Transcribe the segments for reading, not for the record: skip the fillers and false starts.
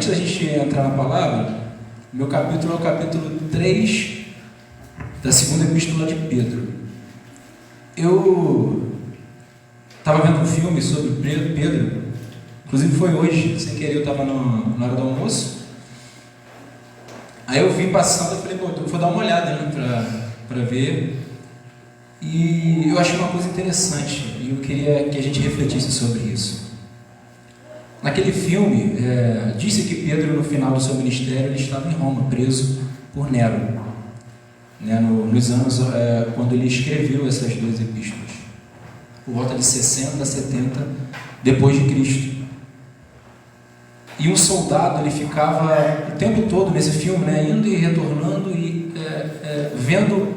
Antes da gente entrar na palavra, meu capítulo é o capítulo 3 da segunda epístola de Pedro. Eu estava vendo um filme sobre Pedro, inclusive foi hoje, sem querer, eu estava na hora do almoço. Aí eu vi passando e falei, pô, eu vou dar uma olhada, né, para ver. E eu achei uma coisa interessante e eu queria que a gente refletisse sobre isso. Naquele filme, disse que Pedro, no final do seu ministério, ele estava em Roma, preso por Nero, né, nos anos quando ele escreveu essas duas epístolas, por volta de 60 a 70 depois de Cristo. E um soldado, ele ficava o tempo todo nesse filme, né, indo e retornando e vendo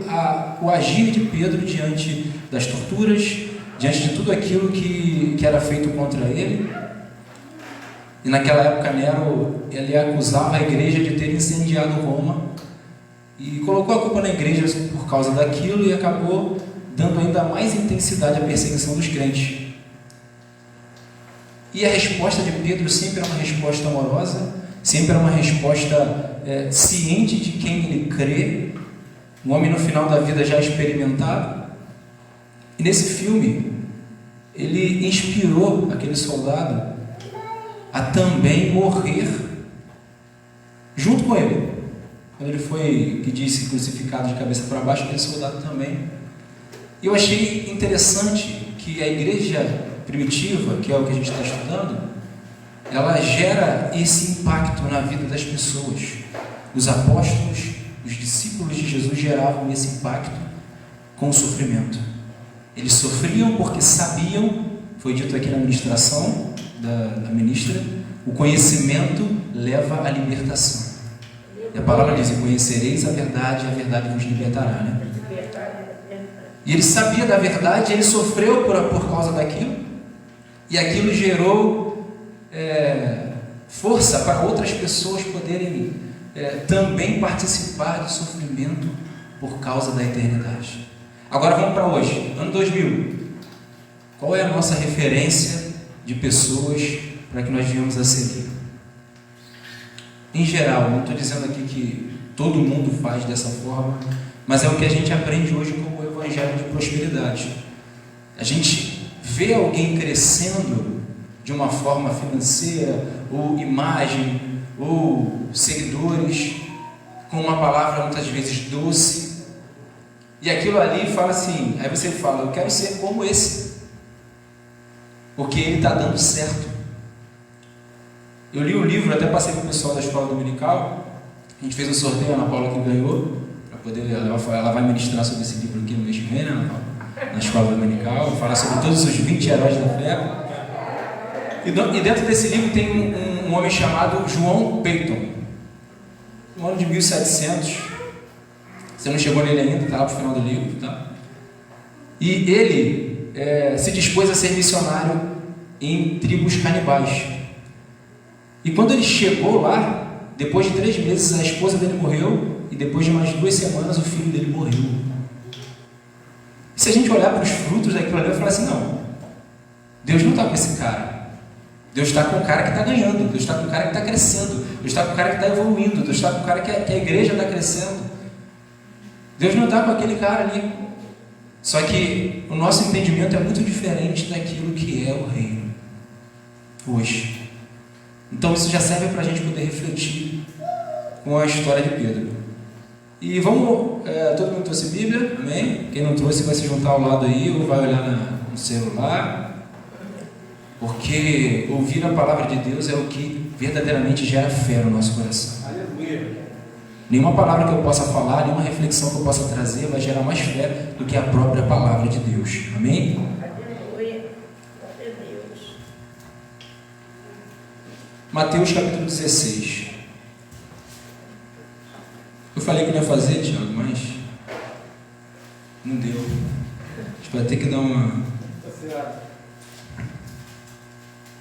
o agir de Pedro diante das torturas, diante de tudo aquilo que era feito contra ele. E naquela época Nero, ele acusava a igreja de ter incendiado Roma e colocou a culpa na igreja por causa daquilo e acabou dando ainda mais intensidade à perseguição dos crentes. E a resposta de Pedro sempre é uma resposta amorosa, sempre é uma resposta ciente de quem ele crê, um homem no final da vida já experimentado. E nesse filme, ele inspirou aquele soldado a também morrer junto com ele. Quando ele foi, que disse, crucificado de cabeça para baixo, aquele soldado também. E eu achei interessante que a igreja primitiva, que é o que a gente está estudando, ela gera esse impacto na vida das pessoas. Os apóstolos, os discípulos de Jesus geravam esse impacto com o sofrimento. Eles sofriam porque sabiam, foi dito aqui na ministração da ministra, o conhecimento leva à libertação. E a palavra diz: conhecereis a verdade vos libertará, né? E ele sabia da verdade, ele sofreu por causa daquilo, e aquilo gerou força para outras pessoas poderem também participar do sofrimento por causa da eternidade. Agora vamos para hoje, ano 2000. Qual é a nossa referência de pessoas para que nós venhamos a seguir? Em geral, não estou dizendo aqui que todo mundo faz dessa forma, mas é o que a gente aprende hoje como o evangelho de prosperidade. A gente vê alguém crescendo de uma forma financeira, ou imagem, ou seguidores, com uma palavra muitas vezes doce, e aquilo ali fala assim, aí você fala, eu quero ser como esse, porque ele está dando certo. Eu li o livro, até passei para o pessoal da escola dominical, a gente fez um sorteio, a Ana Paula que ganhou, para poder, ela vai ministrar sobre esse livro aqui no mês que vem, né, Ana Paula? Na escola dominical, falar sobre todos os 20 heróis da fé. E dentro desse livro tem um homem chamado João Peyton, no ano de 1700, você não chegou nele ainda, está lá para o final do livro, tá? E ele se dispôs a ser missionário em tribos canibais. E quando ele chegou lá, depois de 3 meses, a esposa dele morreu, e depois de mais 2 semanas, o filho dele morreu. E se a gente olhar para os frutos daquilo ali, eu falo assim, não, Deus não está com esse cara. Deus está com o cara que está ganhando, Deus está com o cara que está crescendo, Deus está com o cara que está evoluindo, Deus está com o cara que a igreja está crescendo. Deus não está com aquele cara ali. Só que o nosso entendimento é muito diferente daquilo que é o reino hoje. Então isso já serve para a gente poder refletir com a história de Pedro. E vamos, todo mundo trouxe Bíblia, amém? Quem não trouxe vai se juntar ao lado aí, ou vai olhar no celular, porque ouvir a palavra de Deus é o que verdadeiramente gera fé no nosso coração. Aleluia. Nenhuma palavra que eu possa falar, nenhuma reflexão que eu possa trazer vai gerar mais fé do que a própria palavra de Deus, amém? Mateus capítulo 16. Eu falei que não ia fazer, Tiago, mas não deu. A gente vai ter que dar uma...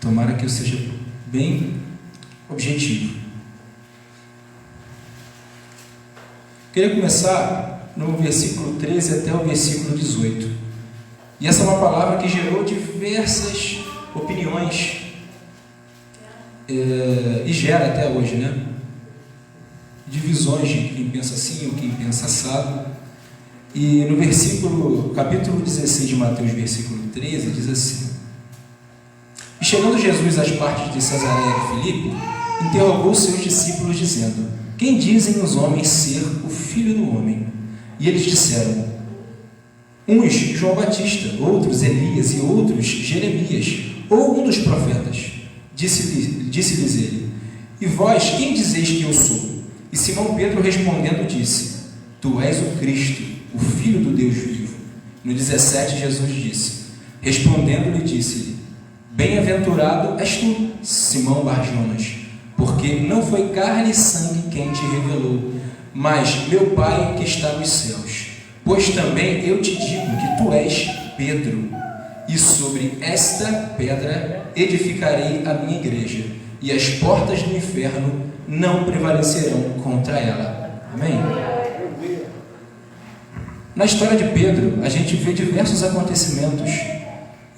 Tomara que eu seja bem objetivo. Queria começar no versículo 13 até o versículo 18. E essa é uma palavra que gerou diversas opiniões e gera até hoje, né? Divisões de quem pensa assim ou quem pensa assado. E no capítulo 16 de Mateus, versículo 13, diz assim: E chegando Jesus às partes de Cesareia de Filipe, interrogou seus discípulos, dizendo: Quem dizem os homens ser o Filho do Homem? E eles disseram: uns João Batista, outros Elias e outros Jeremias, ou um dos profetas. Disse-lhes ele: E vós, quem dizeis que eu sou? E Simão Pedro respondendo disse: Tu és o Cristo, o Filho do Deus vivo. No 17 Jesus disse, respondendo-lhe disse-lhe: Bem-aventurado és tu, Simão Bar-Jonas, porque não foi carne e sangue quem te revelou, mas meu Pai que está nos céus. Pois também eu te digo que tu és Pedro, e sobre esta pedra edificarei a minha igreja, e as portas do inferno não prevalecerão contra ela. Amém? Na história de Pedro, a gente vê diversos acontecimentos,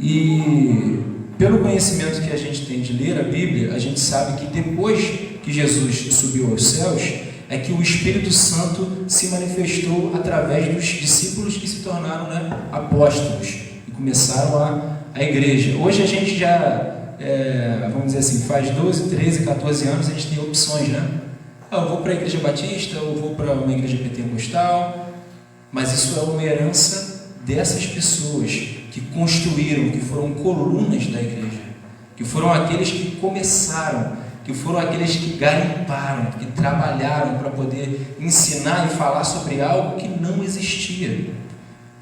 e pelo conhecimento que a gente tem de ler a Bíblia, a gente sabe que depois que Jesus subiu aos céus, é que o Espírito Santo se manifestou através dos discípulos que se tornaram, apóstolos e começaram a igreja. Hoje a gente já, vamos dizer assim, faz 12, 13, 14 anos, a gente tem opções, eu vou para a igreja batista, eu vou para uma igreja pentecostal, mas isso é uma herança dessas pessoas que construíram, que foram colunas da igreja, que foram aqueles que começaram, que foram aqueles que garimparam, que trabalharam para poder ensinar e falar sobre algo que não existia.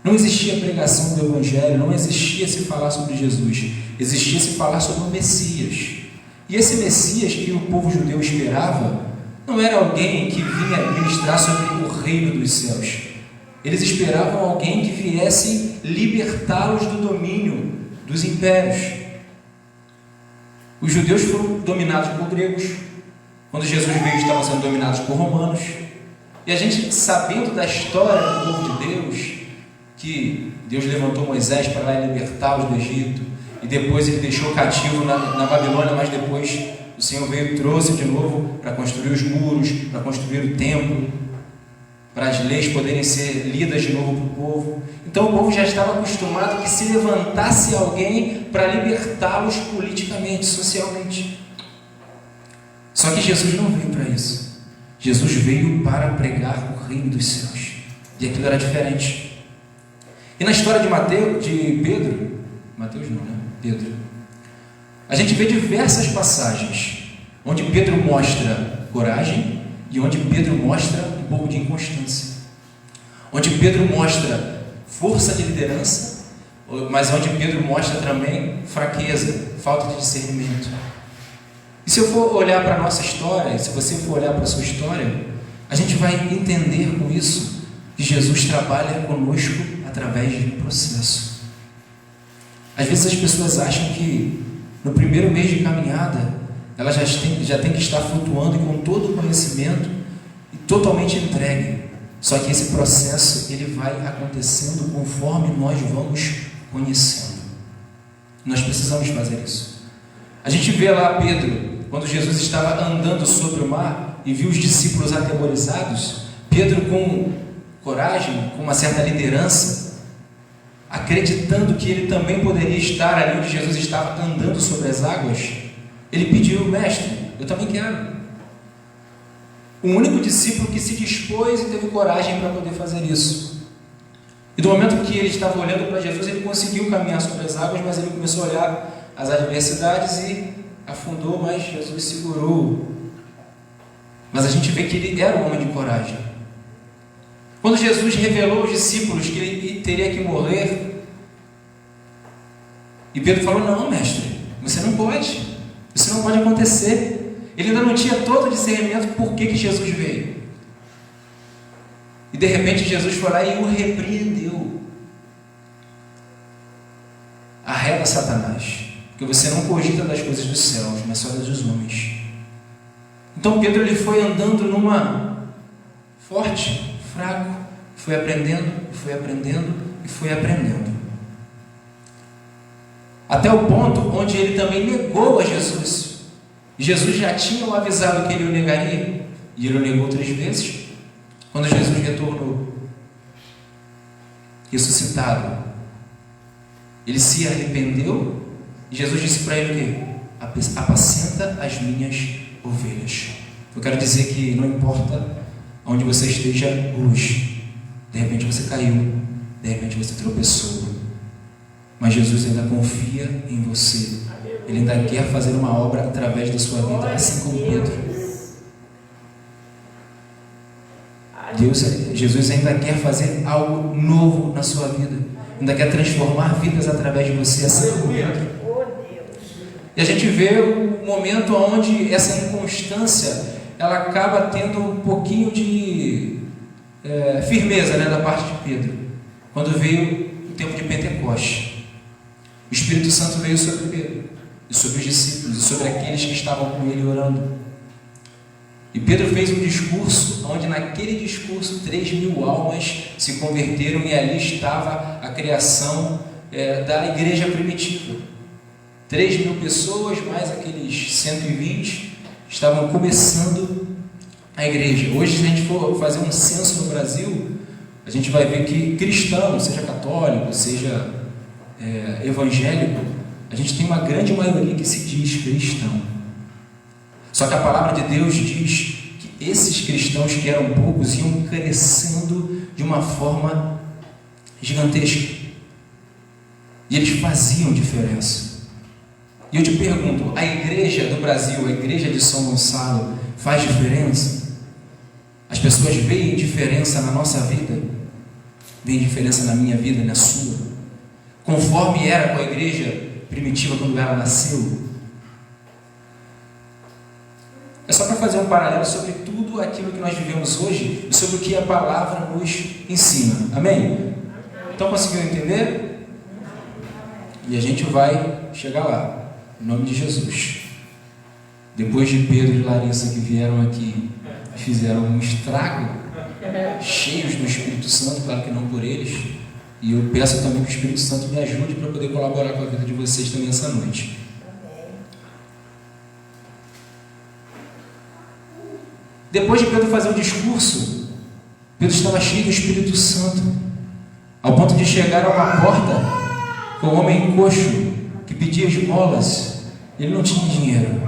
Não existia pregação do Evangelho, não existia se falar sobre Jesus, existia se falar sobre o Messias. E esse Messias que o povo judeu esperava, não era alguém que vinha ministrar sobre o reino dos céus. Eles esperavam alguém que viesse libertá-los do domínio dos impérios. Os judeus foram dominados por gregos. Quando Jesus veio, estavam sendo dominados por romanos. E a gente, sabendo da história do povo de Deus, que Deus levantou Moisés para lá libertá-los do Egito, e depois ele deixou cativo na Babilônia, mas depois o Senhor veio e trouxe de novo para construir os muros, para construir o templo, para as leis poderem ser lidas de novo para o povo. Então o povo já estava acostumado que se levantasse alguém para libertá-los politicamente, socialmente. Só que Jesus não veio para isso. Jesus veio para pregar o reino dos céus. E aquilo era diferente. E na história de Pedro, a gente vê diversas passagens onde Pedro mostra coragem e onde Pedro mostra um pouco de inconstância, onde Pedro mostra força de liderança, mas onde Pedro mostra também fraqueza, falta de discernimento. E se eu for olhar para a nossa história, se você for olhar para a sua história, a gente vai entender com isso que Jesus trabalha conosco através de um processo. Às vezes as pessoas acham que no primeiro mês de caminhada ela já tem que estar flutuando e com todo o conhecimento e totalmente entregue. Só que esse processo ele vai acontecendo conforme nós vamos conhecendo. Nós precisamos fazer isso. A gente vê lá Pedro, quando Jesus estava andando sobre o mar e viu os discípulos atemorizados, Pedro com coragem, com uma certa liderança, acreditando que ele também poderia estar ali onde Jesus estava andando sobre as águas, ele pediu: mestre, eu também quero. O único discípulo que se dispôs e teve coragem para poder fazer isso. E do momento que ele estava olhando para Jesus, ele conseguiu caminhar sobre as águas, mas ele começou a olhar as adversidades e afundou, mas Jesus segurou. Mas a gente vê que ele era um homem de coragem. Quando Jesus revelou aos discípulos que ele teria que morrer, e Pedro falou: não, mestre, você não pode. Isso não pode acontecer. Ele ainda não tinha todo o discernimento por que Jesus veio. E de repente Jesus foi lá e o repreendeu. Arreda Satanás, porque você não cogita das coisas dos céus, mas só das dos homens. Então Pedro ele foi andando numa forte, fraco, foi aprendendo, foi aprendendo e foi aprendendo. Até o ponto onde ele também negou a Jesus. Jesus já tinha o avisado que ele o negaria, e ele o negou 3 vezes. Quando Jesus retornou, ressuscitado, ele se arrependeu, e Jesus disse para ele o quê? Apacenta as minhas ovelhas. Eu quero dizer que não importa onde você esteja hoje, de repente você caiu, de repente você tropeçou, mas Jesus ainda confia em você. Ele ainda quer fazer uma obra através da sua vida, assim como Pedro. Jesus ainda quer fazer algo novo na sua vida, ainda quer transformar vidas através de você, assim como Pedro. E a gente vê o momento onde essa inconstância ela acaba tendo um pouquinho de firmeza, né, da parte de Pedro, quando veio o tempo de Pentecostes. O Espírito Santo veio sobre Pedro e sobre os discípulos e sobre aqueles que estavam com ele orando. E Pedro fez um discurso, onde naquele discurso 3.000 almas se converteram, e ali estava a criação da igreja primitiva. 3.000 pessoas, mais aqueles 120, estavam começando a igreja. Hoje, se a gente for fazer um censo no Brasil, a gente vai ver que cristão, seja católico, seja evangélico, a gente tem uma grande maioria que se diz cristão. Só que a palavra de Deus diz que esses cristãos, que eram poucos, iam crescendo de uma forma gigantesca. E eles faziam diferença. E eu te pergunto, a igreja do Brasil, a igreja de São Gonçalo, faz diferença? As pessoas veem diferença na nossa vida? Veem diferença na minha vida, na sua? Conforme era com a igreja primitiva quando ela nasceu? É só para fazer um paralelo sobre tudo aquilo que nós vivemos hoje e sobre o que a palavra nos ensina. Amém? Então conseguiu entender? E a gente vai chegar lá, em nome de Jesus. Depois de Pedro e Larissa, que vieram aqui e fizeram um estrago, cheios do Espírito Santo, claro que não por eles, e eu peço também que o Espírito Santo me ajude para poder colaborar com a vida de vocês também essa noite. Depois de Pedro fazer o discurso, Pedro estava cheio do Espírito Santo, ao ponto de chegar a uma porta com um homem coxo que pedia esmolas. Ele não tinha dinheiro.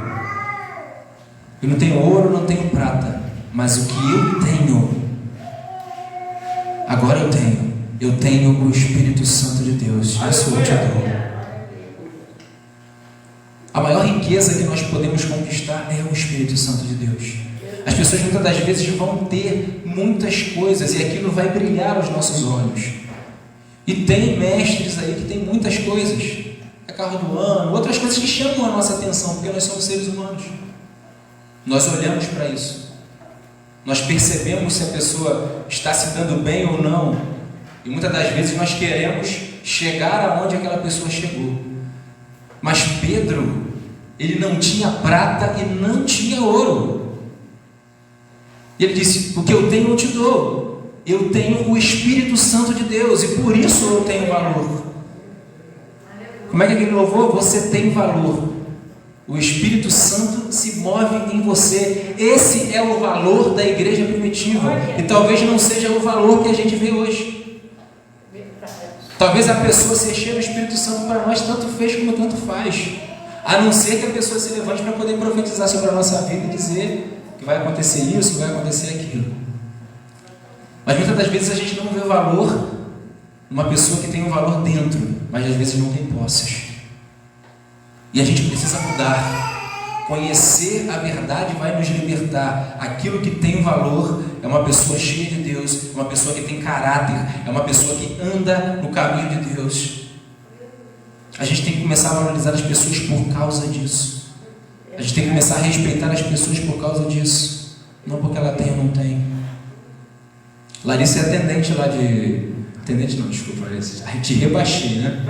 Eu não tenho ouro, não tenho prata, mas o que eu tenho, agora eu tenho. Eu tenho o Espírito Santo de Deus. Isso eu te dou. A maior riqueza que nós podemos conquistar é o Espírito Santo de Deus. As pessoas muitas das vezes vão ter muitas coisas e aquilo vai brilhar aos nossos olhos. E tem mestres aí que tem muitas coisas, carro do ano, outras coisas que chamam a nossa atenção, porque nós somos seres humanos. Nós olhamos para isso. Nós percebemos se a pessoa está se dando bem ou não. E muitas das vezes nós queremos chegar aonde aquela pessoa chegou. Mas Pedro, ele não tinha prata e não tinha ouro. E ele disse: o que eu tenho eu te dou. Eu tenho o Espírito Santo de Deus e por isso eu tenho valor. Como é que ele louvou? Você tem valor. O Espírito Santo se move em você. Esse é o valor da igreja primitiva. E talvez não seja o valor que a gente vê hoje. Talvez a pessoa ser cheia do Espírito Santo para nós tanto fez como tanto faz. A não ser que a pessoa se levante para poder profetizar sobre a nossa vida e dizer que vai acontecer isso, vai acontecer aquilo. Mas muitas das vezes a gente não vê valor numa pessoa que tem um valor dentro, mas às vezes não tem posses. E a gente precisa mudar. Conhecer a verdade vai nos libertar. Aquilo que tem valor é uma pessoa cheia de Deus, uma pessoa que tem caráter, é uma pessoa que anda no caminho de Deus. A gente tem que começar a valorizar as pessoas por causa disso. A gente tem que começar a respeitar as pessoas por causa disso, não porque ela tem ou não tem. Larissa é atendente lá de... Atendente não, desculpa, Larissa. A gente rebaixei, né?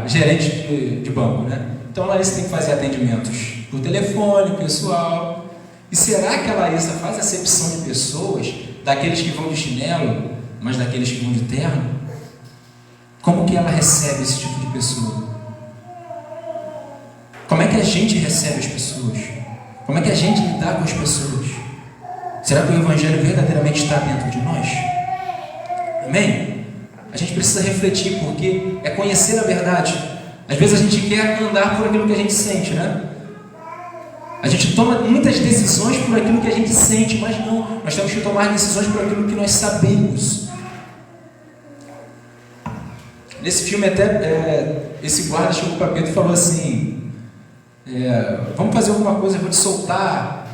Gerente de banco, né? Então a Larissa tem que fazer atendimentos por telefone, pessoal. E será que a Larissa faz acepção de pessoas, daqueles que vão de chinelo, mas daqueles que vão de terno? Como que ela recebe esse tipo de pessoa? Como é que a gente recebe as pessoas? Como é que a gente lidar com as pessoas? Será que o Evangelho verdadeiramente está dentro de nós? Amém? A gente precisa refletir, porque é conhecer a verdade. Às vezes a gente quer andar por aquilo que a gente sente, né? A gente toma muitas decisões por aquilo que a gente sente, mas não. Nós temos que tomar decisões por aquilo que nós sabemos. Nesse filme até, esse guarda chegou para Pedro e falou assim, vamos fazer alguma coisa, eu vou te soltar,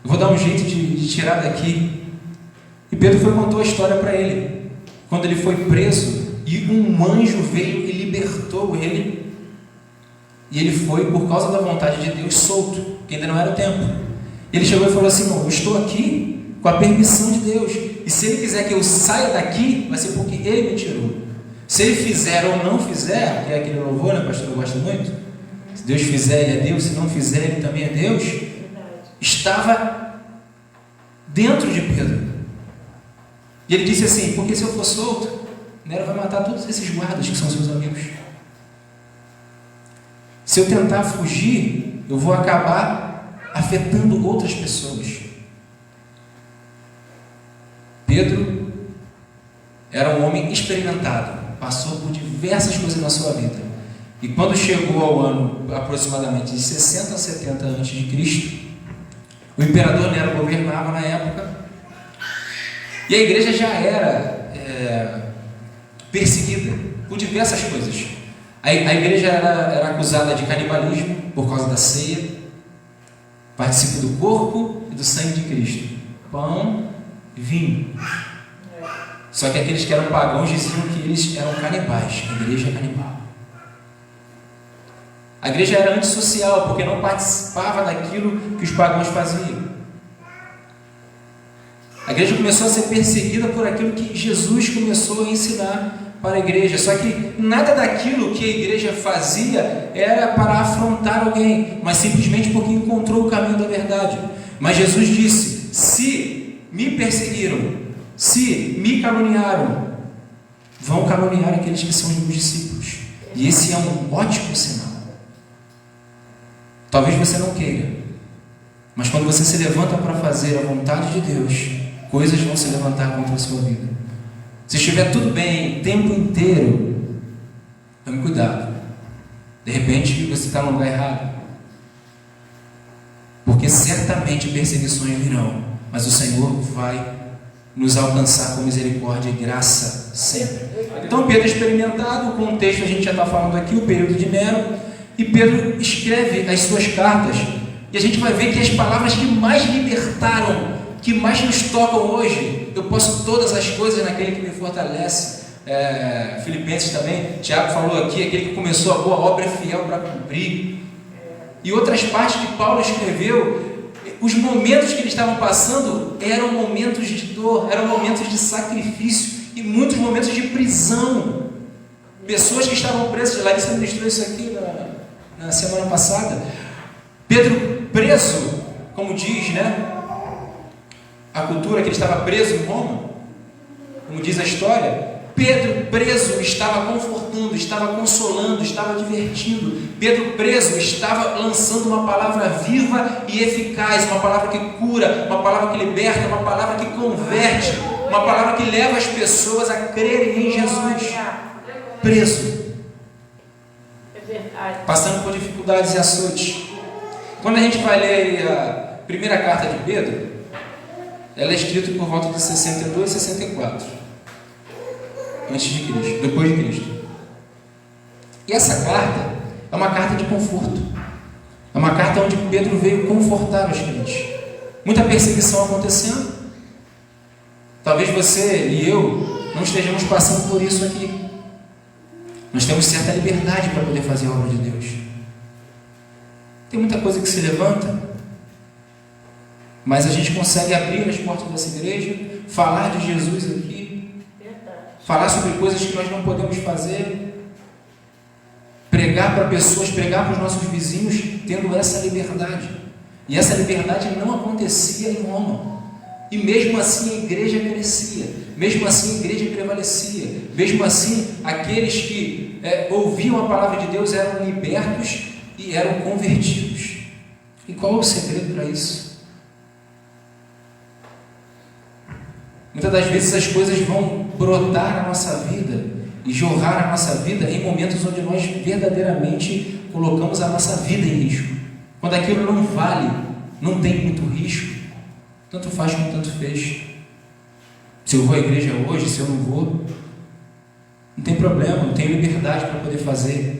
eu vou dar um jeito de tirar daqui. E Pedro foi e contou a história para ele, quando ele foi preso, e um anjo veio e libertou ele, e ele foi, por causa da vontade de Deus, solto, que ainda não era o tempo. Ele chegou e falou assim, não, eu estou aqui com a permissão de Deus, e se ele quiser que eu saia daqui, vai ser porque ele me tirou. Se ele fizer ou não fizer, que é aquele louvor, né, pastor, eu gosto muito, se Deus fizer, ele é Deus, se não fizer, ele também é Deus. Estava dentro de Pedro. E ele disse assim, porque se eu for solto, Nero vai matar todos esses guardas que são seus amigos. Se eu tentar fugir, eu vou acabar afetando outras pessoas. Pedro era um homem experimentado, passou por diversas coisas na sua vida. E quando chegou ao ano aproximadamente de 60 a 70 a.C., o imperador Nero governava na época, e a igreja já era perseguida por diversas coisas. A igreja era acusada de canibalismo por causa da ceia, participa do corpo e do sangue de Cristo, pão e vinho. Só que aqueles que eram pagãos diziam que eles eram canibais, a igreja é canibal. A igreja era antissocial, porque não participava daquilo que os pagãos faziam. A igreja começou a ser perseguida por aquilo que Jesus começou a ensinar para a igreja. Só que nada daquilo que a igreja fazia era para afrontar alguém, mas simplesmente porque encontrou o caminho da verdade. Mas Jesus disse, se me perseguiram, se me caluniaram, vão caluniar aqueles que são os meus discípulos. E esse é um ótimo sinal. Talvez você não queira, mas quando você se levanta para fazer a vontade de Deus, coisas vão se levantar contra a sua vida. Se estiver tudo bem o tempo inteiro, tome cuidado. De repente você está no lugar errado. Porque certamente perseguições virão, mas o Senhor vai nos alcançar com misericórdia e graça sempre. Então Pedro é experimentado, o contexto a gente já está falando aqui, o período de Nero, e Pedro escreve as suas cartas, e a gente vai ver que as palavras que mais libertaram, que mais nos tocam hoje, eu posso todas as coisas naquele que me fortalece. Filipenses também, Tiago falou aqui, aquele que começou a boa obra é fiel para cumprir. E outras partes que Paulo escreveu, os momentos que eles estavam passando eram momentos de dor, eram momentos de sacrifício e muitos momentos de prisão. Pessoas que estavam presas, Larissa ministrou isso aqui na semana passada. Pedro preso, como diz, né? A cultura que ele estava preso em Roma, como diz a história. Pedro preso estava confortando, estava consolando, estava divertindo. Pedro preso estava lançando uma palavra viva e eficaz, uma palavra que cura, uma palavra que liberta, uma palavra que converte, uma palavra que leva as pessoas a crerem em Jesus. Preso, passando por dificuldades e açoites. Quando a gente vai ler a primeira carta de Pedro, ela é escrita por volta de 62 e 64 antes de Cristo, depois de Cristo. E essa carta é uma carta de conforto, é uma carta onde Pedro veio confortar os crentes. Muita perseguição acontecendo. Talvez você e eu não estejamos passando por isso aqui. Nós temos certa liberdade para poder fazer a obra de Deus. Tem muita coisa que se levanta, mas a gente consegue abrir as portas dessa igreja, falar de Jesus aqui, falar sobre coisas que nós não podemos fazer, pregar para pessoas, pregar para os nossos vizinhos, tendo essa liberdade. E essa liberdade não acontecia em Roma. E mesmo assim a igreja crescia, mesmo assim a igreja prevalecia, mesmo assim aqueles que ouviam a palavra de Deus eram libertos e eram convertidos. E qual é o segredo para isso? Muitas das vezes as coisas vão brotar na nossa vida e jorrar na nossa vida em momentos onde nós verdadeiramente colocamos a nossa vida em risco. Quando aquilo não vale, não tem muito risco, tanto faz como tanto fez. Se eu vou à igreja hoje, se eu não vou, não tem problema, eu tenho liberdade para poder fazer.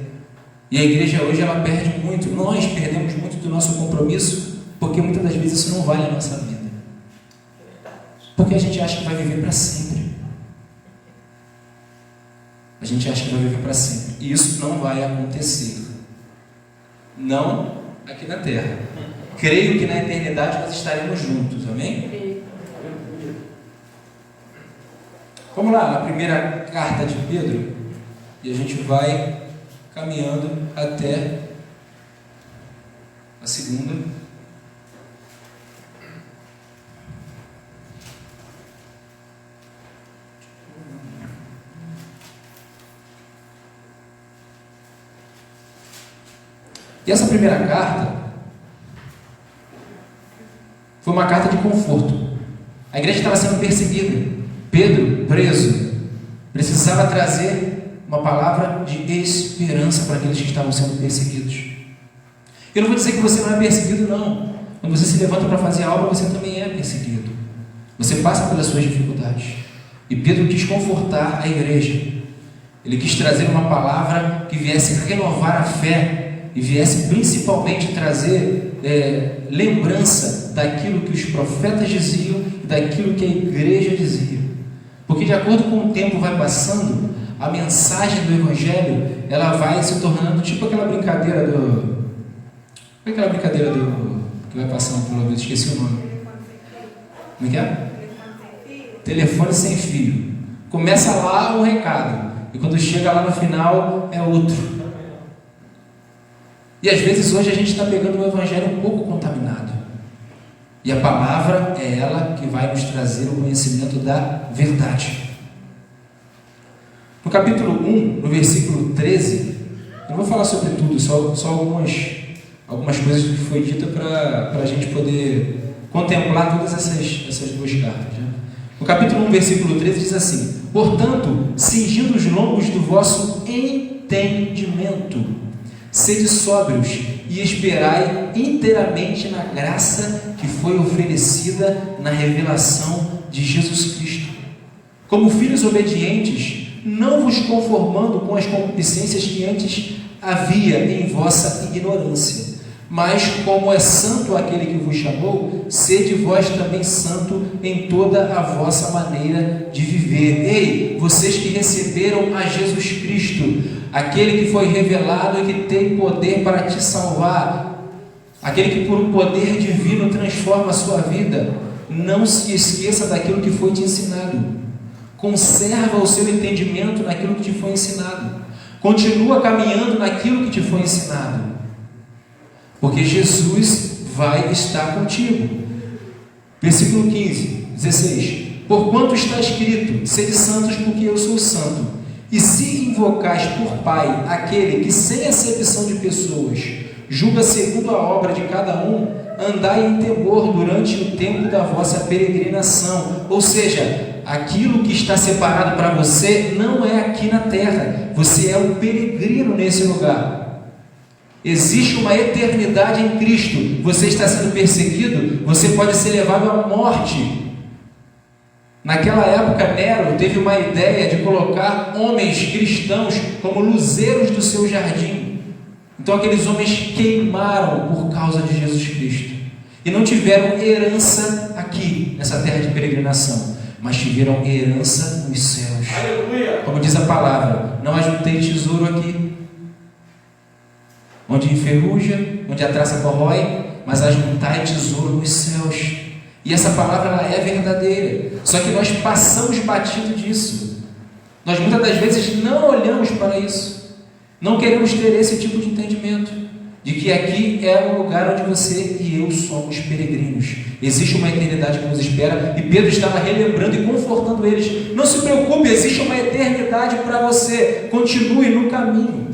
E a igreja hoje ela perde muito, nós perdemos muito do nosso compromisso, porque muitas das vezes isso não vale a nossa vida. Porque a gente acha que vai viver para sempre. A gente acha que vai viver para sempre. E isso não vai acontecer. Não aqui na terra. Creio que na eternidade nós estaremos juntos, amém? Vamos lá, na primeira carta de Pedro, e a gente vai caminhando até a segunda. E essa primeira carta foi uma carta de conforto. A igreja estava sendo perseguida. Pedro, preso, precisava trazer uma palavra de esperança para aqueles que estavam sendo perseguidos. Eu não vou dizer que você não é perseguido, não. Quando você se levanta para fazer a obra, você também é perseguido. Você passa pelas suas dificuldades. E Pedro quis confortar a igreja. Ele quis trazer uma palavra que viesse renovar a fé e viesse principalmente trazer lembrança daquilo que os profetas diziam e daquilo que a igreja dizia. Porque de acordo com o tempo vai passando, a mensagem do Evangelho ela vai se tornando tipo aquela brincadeira do... Qual é aquela brincadeira do... que vai passando pelo ouvido? Esqueci o nome. Como é que é? Telefone sem fio. Começa lá um recado e quando chega lá no final é outro. E às vezes hoje a gente está pegando o Evangelho um pouco contaminado. E a palavra é ela que vai nos trazer o conhecimento da verdade. No capítulo 1, no versículo 13, eu não vou falar sobre tudo, só algumas coisas que foi dita para a gente poder contemplar todas essas duas cartas. Né? No capítulo 1, versículo 13 diz assim: portanto, cingindo os lombos do vosso entendimento, sede sóbrios e esperai inteiramente na graça que foi oferecida na revelação de Jesus Cristo. Como filhos obedientes, não vos conformando com as concupiscências que antes havia em vossa ignorância, mas como é santo aquele que vos chamou, sede vós também santo em toda a vossa maneira de viver. Ei, vocês que receberam a Jesus Cristo, aquele que foi revelado e que tem poder para te salvar, aquele que por um poder divino transforma a sua vida, não se esqueça daquilo que foi te ensinado. Conserva o seu entendimento naquilo que te foi ensinado. Continua caminhando naquilo que te foi ensinado. Porque Jesus vai estar contigo. Versículo 15, 16. Porquanto está escrito: sede santos porque eu sou santo. E se invocais por Pai aquele que sem acepção de pessoas julga segundo a obra de cada um, andai em temor durante o tempo da vossa peregrinação. Ou seja, aquilo que está separado para você não é aqui na terra. Você é um peregrino nesse lugar. Existe uma eternidade em Cristo. Você está sendo perseguido, você pode ser levado à morte. Naquela época, Nero teve uma ideia de colocar homens cristãos como luzeiros do seu jardim. Então aqueles homens queimaram por causa de Jesus Cristo e não tiveram herança aqui nessa terra de peregrinação, mas tiveram herança nos céus. Aleluia. Como diz a palavra: não ajuntei tesouro aqui, onde enferruja, onde a traça corrói, mas ajuntai tesouro nos céus. E essa palavra ela é verdadeira, só que nós passamos batido disso. Nós muitas das vezes não olhamos para isso, não queremos ter esse tipo de entendimento, de que aqui é o lugar onde você e eu somos peregrinos. Existe uma eternidade que nos espera, e Pedro estava relembrando e confortando eles: não se preocupe, existe uma eternidade para você, continue no caminho.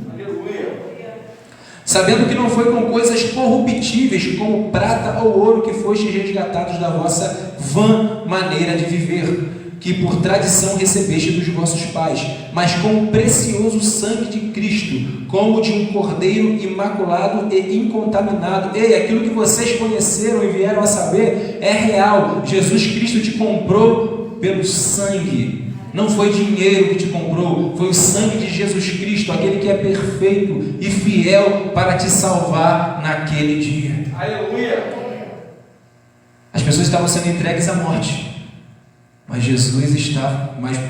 sabendo que não foi com coisas corruptíveis, como prata ou ouro, que fostes resgatados da vossa vã maneira de viver, que por tradição recebeste dos vossos pais, mas com o precioso sangue de Cristo, como de um cordeiro imaculado e incontaminado. Ei, aquilo que vocês conheceram e vieram a saber é real. Jesus Cristo te comprou pelo sangue. Não foi dinheiro que te comprou, foi o sangue de Jesus Cristo, aquele que é perfeito e fiel para te salvar naquele dia. Aleluia! As pessoas estavam sendo entregues à morte, mas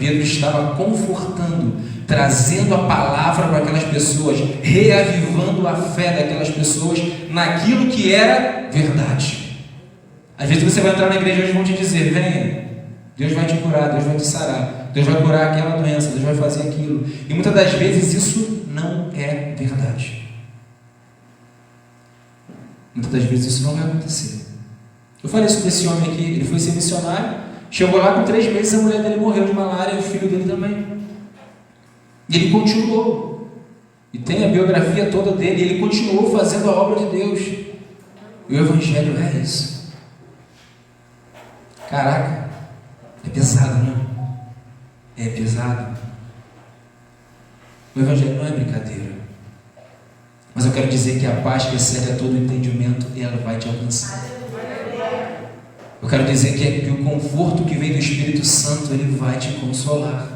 Pedro estava confortando, trazendo a palavra para aquelas pessoas, reavivando a fé daquelas pessoas naquilo que era verdade. Às vezes você vai entrar na igreja e eles vão te dizer: venha, Deus vai te curar, Deus vai te sarar, Deus vai curar aquela doença, Deus vai fazer aquilo. E muitas das vezes isso não é verdade. Muitas das vezes isso não vai acontecer. Eu falei sobre esse homem aqui, ele foi ser missionário, chegou lá com 3 meses, a mulher dele morreu de malária e o filho dele também. E ele continuou. E tem a biografia toda dele, ele continuou fazendo a obra de Deus. E o Evangelho é isso. Caraca, é pesado, não é? É pesado. O Evangelho não é brincadeira. Mas eu quero dizer que a paz que excede a todo entendimento, ela vai te alcançar. Eu quero dizer que o conforto que vem do Espírito Santo, ele vai te consolar.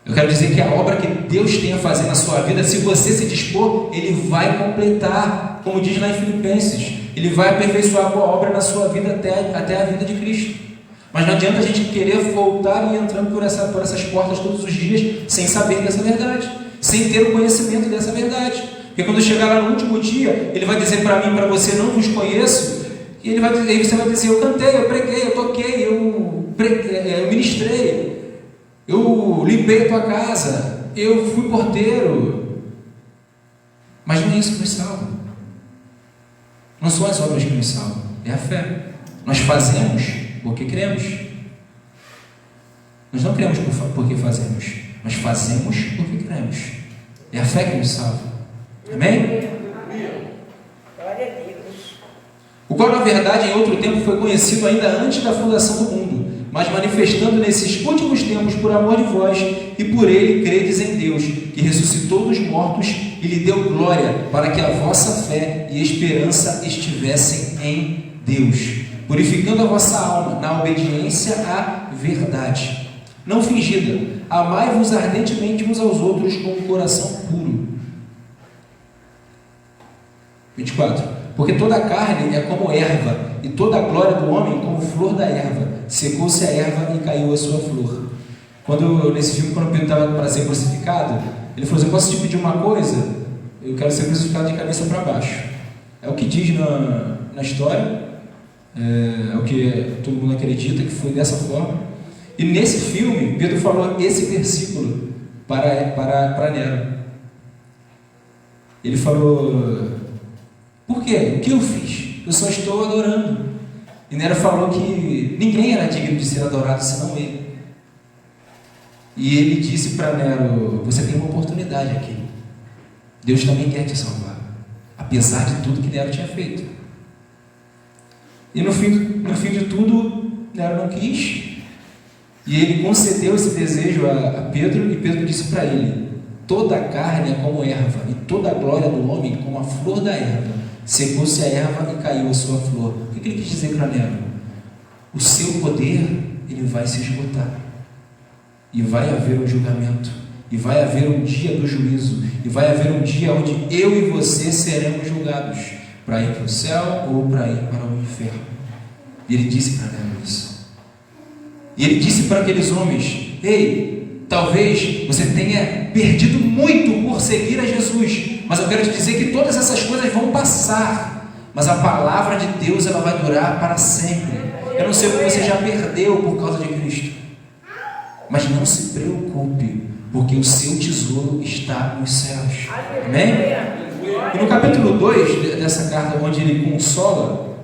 Eu quero dizer que a obra que Deus tem a fazer na sua vida, se você se dispor, ele vai completar, como diz lá em Filipenses. Ele vai aperfeiçoar a boa obra na sua vida até a vinda de Cristo. Mas não adianta a gente querer voltar e ir entrando por essas portas todos os dias sem saber dessa verdade, sem ter o conhecimento dessa verdade. Porque quando chegar lá no último dia, ele vai dizer para mim, para você: não vos conheço. E aí você vai dizer: eu cantei, eu preguei, eu toquei, eu ministrei, eu limpei a tua casa, eu fui porteiro. Mas não é isso que nos salva. Não são as obras que nos salvam, é a fé. Nós fazemos porque cremos. Nós não cremos porque fazemos, nós fazemos porque cremos. É a fé que nos salva. Amém? Glória a Deus. O qual, na verdade, em outro tempo foi conhecido ainda antes da fundação do mundo, mas manifestando nesses últimos tempos por amor de vós, e por ele credes em Deus, que ressuscitou dos mortos e lhe deu glória, para que a vossa fé e esperança estivessem em Deus, purificando a vossa alma na obediência à verdade, não fingida. Amai-vos ardentemente uns aos outros com um coração puro. 24. Porque toda a carne é como erva, e toda a glória do homem como flor da erva. Secou-se a erva e caiu a sua flor. Nesse filme, quando Pedro estava para ser crucificado, ele falou assim: eu posso te pedir uma coisa? Eu quero ser crucificado de cabeça para baixo. É o que diz na história, é o que todo mundo acredita que foi dessa forma. E nesse filme, Pedro falou esse versículo para Nero. Ele falou: por quê? O que eu fiz? Eu só estou adorando. E Nero falou que ninguém era digno de ser adorado senão ele. E ele disse para Nero: você tem uma oportunidade aqui. Deus também quer te salvar, apesar de tudo que Nero tinha feito. E no fim de tudo, Nero não quis. E ele concedeu esse desejo a Pedro, e Pedro disse para ele: toda a carne é como erva, e toda a glória do homem como a flor da erva. Secou-se a erva e caiu a sua flor. O que ele quis dizer para Nero? O seu poder, ele vai se esgotar. E vai haver um julgamento. E vai haver um dia do juízo. E vai haver um dia onde eu e você seremos julgados, para ir para o céu ou para ir para o inferno. E ele disse para Nero isso. E ele disse para aqueles homens: ei, talvez você tenha perdido muito por seguir a Jesus, mas eu quero te dizer que todas essas coisas vão passar, mas a palavra de Deus, ela vai durar para sempre. Eu não sei o que você já perdeu por causa de Cristo, mas não se preocupe, porque o seu tesouro está nos céus. Amém? E no capítulo 2 dessa carta, onde ele consola,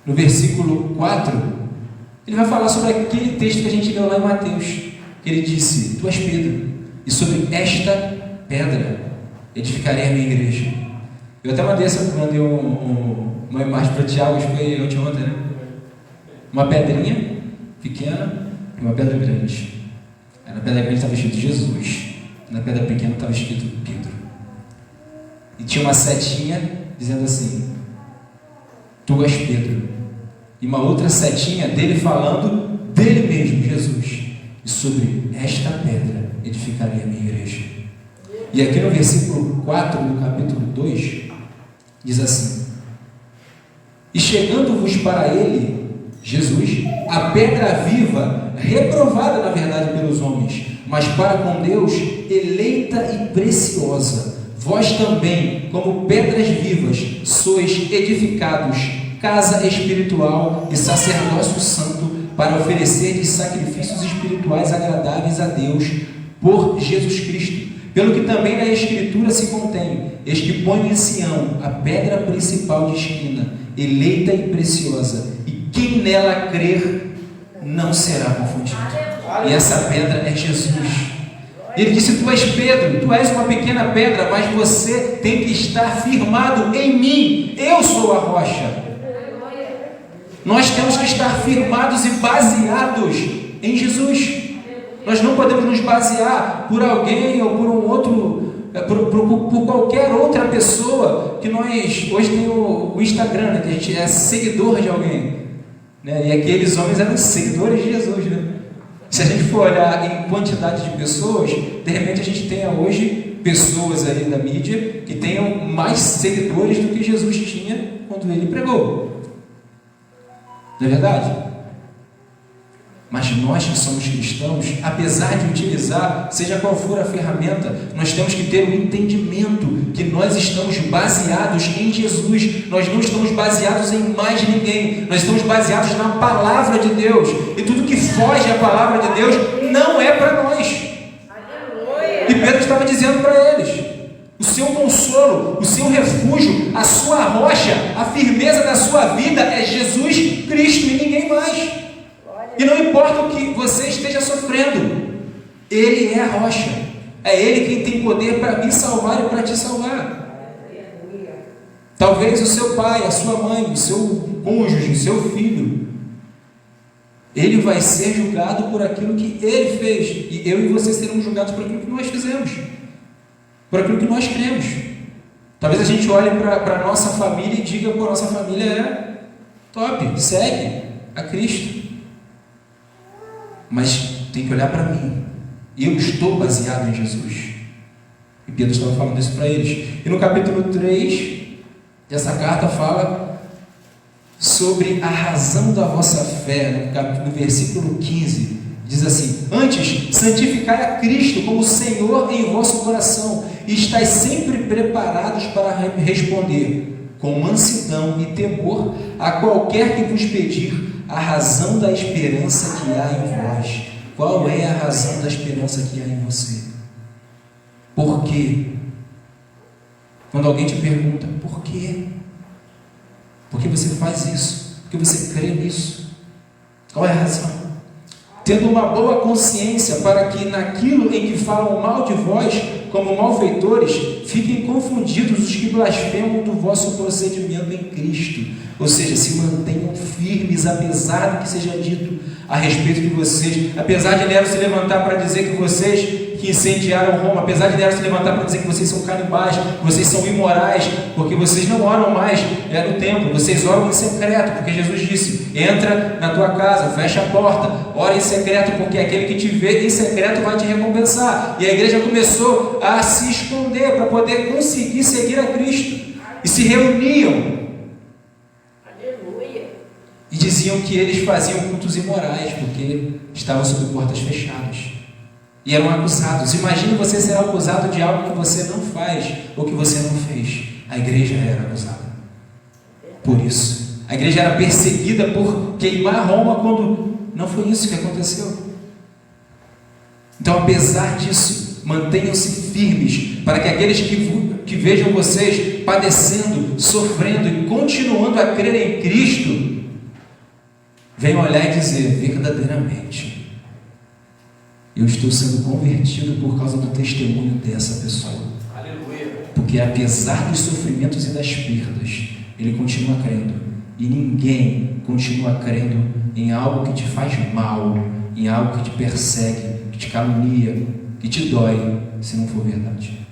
no versículo 4, ele vai falar sobre aquele texto que a gente leu lá em Mateus, que ele disse: tu és Pedro, e sobre esta pedra edificarei a minha igreja. Eu até mandei uma imagem para o Tiago, acho que foi ontem, né? Uma pedrinha pequena e uma pedra grande. Na pedra grande estava escrito Jesus, na pedra pequena estava escrito Pedro. E tinha uma setinha dizendo assim: tu és Pedro. E uma outra setinha dele falando dele mesmo, Jesus. E sobre esta pedra edificarei a minha igreja. E aqui no versículo 4 do capítulo 2, diz assim: e chegando-vos para ele, Jesus, a pedra viva, reprovada na verdade pelos homens, mas para com Deus, eleita e preciosa, vós também, como pedras vivas, sois edificados, casa espiritual e sacerdócio santo, para oferecer sacrifícios espirituais agradáveis a Deus, por Jesus Cristo. Pelo que também na Escritura se contém: eis que põe em Sião a pedra principal de esquina, eleita e preciosa, e quem nela crer não será confundido. E essa pedra é Jesus. Ele disse: tu és Pedro, tu és uma pequena pedra, mas você tem que estar firmado em mim. Eu sou a rocha. Nós temos que estar firmados e baseados em Jesus. Nós não podemos nos basear por alguém ou por um outro, por qualquer outra pessoa que nós... Hoje tem o Instagram, né, que a gente é seguidor de alguém, né? E aqueles homens eram seguidores de Jesus, né? Se a gente for olhar em quantidade de pessoas, de repente a gente tenha hoje pessoas ali da mídia que tenham mais seguidores do que Jesus tinha quando ele pregou. Não é verdade? Mas nós que somos cristãos, apesar de utilizar, seja qual for a ferramenta, nós temos que ter o entendimento que nós estamos baseados em Jesus. Nós não estamos baseados em mais ninguém. Nós estamos baseados na palavra de Deus. E tudo que foge à palavra de Deus não é para nós. E Pedro estava dizendo para eles: o seu consolo, o seu refúgio, a sua rocha, a firmeza da sua vida é Jesus Cristo e ninguém mais. E não importa o que você esteja sofrendo, Ele é a rocha. É Ele quem tem poder para me salvar e para te salvar. Talvez o seu pai, a sua mãe, o seu cônjuge, o seu filho, ele vai ser julgado por aquilo que ele fez. E eu e você seremos julgados por aquilo que nós fizemos, por aquilo que nós cremos. Talvez a gente olhe para a nossa família e diga: pô, nossa família é top, segue a Cristo. Mas tem que olhar para mim. Eu estou baseado em Jesus. E Pedro estava falando isso para eles. E no capítulo 3 dessa carta fala sobre a razão da vossa fé. No versículo 15 diz assim: antes, santificai a Cristo como Senhor em vosso coração, e estáis sempre preparados para responder com mansidão e temor a qualquer que vos pedir a razão da esperança que há em vós. Qual é a razão da esperança que há em você? Por quê? Quando alguém te pergunta: por quê? Por que você faz isso? Por que você crê nisso? Qual é a razão? Tendo uma boa consciência, para que naquilo em que falam mal de vós, como malfeitores, fiquem confundidos os que blasfemam do vosso procedimento em Cristo. Ou seja, se mantenham firmes, apesar do que seja dito a respeito de vocês, apesar de Nero se levantar para dizer que vocês que incendiaram Roma, apesar de Nero se levantar para dizer que vocês são canibais, que vocês são imorais, porque vocês não oram mais no templo, vocês oram em secreto, porque Jesus disse: entra na tua casa, fecha a porta, ora em secreto, porque aquele que te vê em secreto vai te recompensar. E a igreja começou a se esconder para poder conseguir seguir a Cristo, e se reuniam e diziam que eles faziam cultos imorais, porque estavam sob portas fechadas. E eram acusados. Imagine você ser acusado de algo que você não faz ou que você não fez. A igreja era acusada por isso. A igreja era perseguida por queimar Roma, quando não foi isso que aconteceu. Então, apesar disso, mantenham-se firmes, para que aqueles que vejam vocês padecendo, sofrendo e continuando a crer em Cristo, venham olhar e dizer: verdadeiramente, eu estou sendo convertido por causa do testemunho dessa pessoa. Aleluia. Porque apesar dos sofrimentos e das perdas, ele continua crendo. E ninguém continua crendo em algo que te faz mal, em algo que te persegue, que te calunia, que te dói, se não for verdade.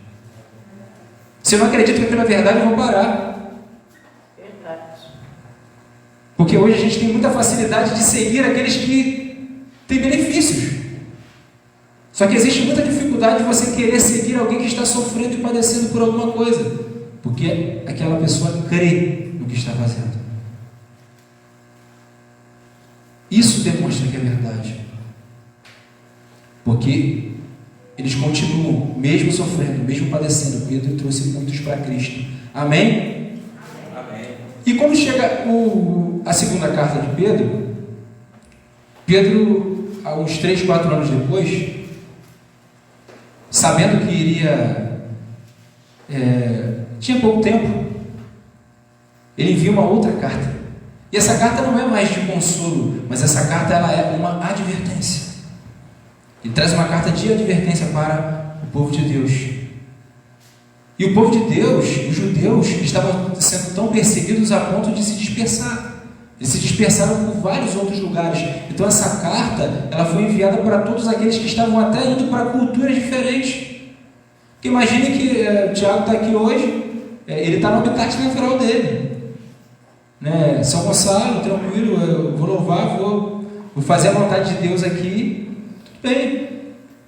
Se eu não acredito que aquilo é verdade, eu vou parar. Verdade. Porque hoje a gente tem muita facilidade de seguir aqueles que têm benefícios. Só que existe muita dificuldade de você querer seguir alguém que está sofrendo e padecendo por alguma coisa. Porque aquela pessoa crê no que está fazendo. Isso demonstra que é verdade. Porque eles continuam, mesmo sofrendo, mesmo padecendo. Pedro trouxe muitos para Cristo. Amém? Amém. E quando chega a segunda carta de Pedro, Pedro, uns 3, 4 anos depois, sabendo que iria, tinha pouco tempo, ele envia uma outra carta. E essa carta não é mais de consolo, mas essa carta ela é uma advertência. Ele traz uma carta de advertência para o povo de Deus. E o povo de Deus, os judeus, estavam sendo tão perseguidos a ponto de se dispersar. Eles se dispersaram por vários outros lugares. Então essa carta ela foi enviada para todos aqueles que estavam até indo para culturas diferentes. Porque imagine que o Tiago está aqui hoje, ele está no habitat natural dele. Né? São Gonçalo, tranquilo, eu vou louvar, vou fazer a vontade de Deus aqui. Tudo bem.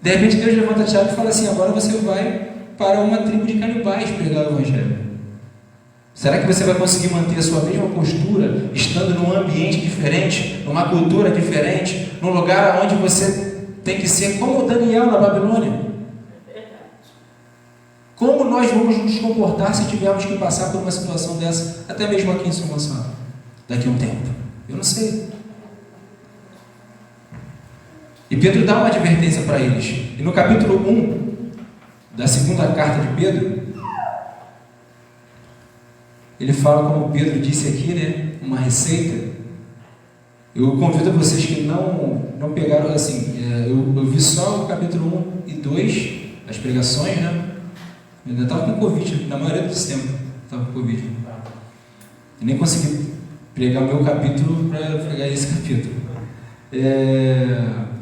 De repente Deus levanta Tiago e fala assim: agora você vai para uma tribo de canibais pregar o Evangelho. Será que você vai conseguir manter a sua mesma postura, estando num ambiente diferente, numa cultura diferente, num lugar onde você tem que ser como Daniel na Babilônia? Como nós vamos nos comportar se tivermos que passar por uma situação dessa, até mesmo aqui em São Gonçalo, daqui a um tempo? Eu não sei. E Pedro dá uma advertência para eles. E no capítulo 1 da segunda carta de Pedro, ele fala, como Pedro disse aqui, né, uma receita. Eu convido a vocês que não pegaram, assim, eu vi só o capítulo 1 e 2, as pregações, né? Eu ainda estava com Covid, na maioria dos tempos estava com Covid. Eu nem consegui pregar o meu capítulo para pregar esse capítulo.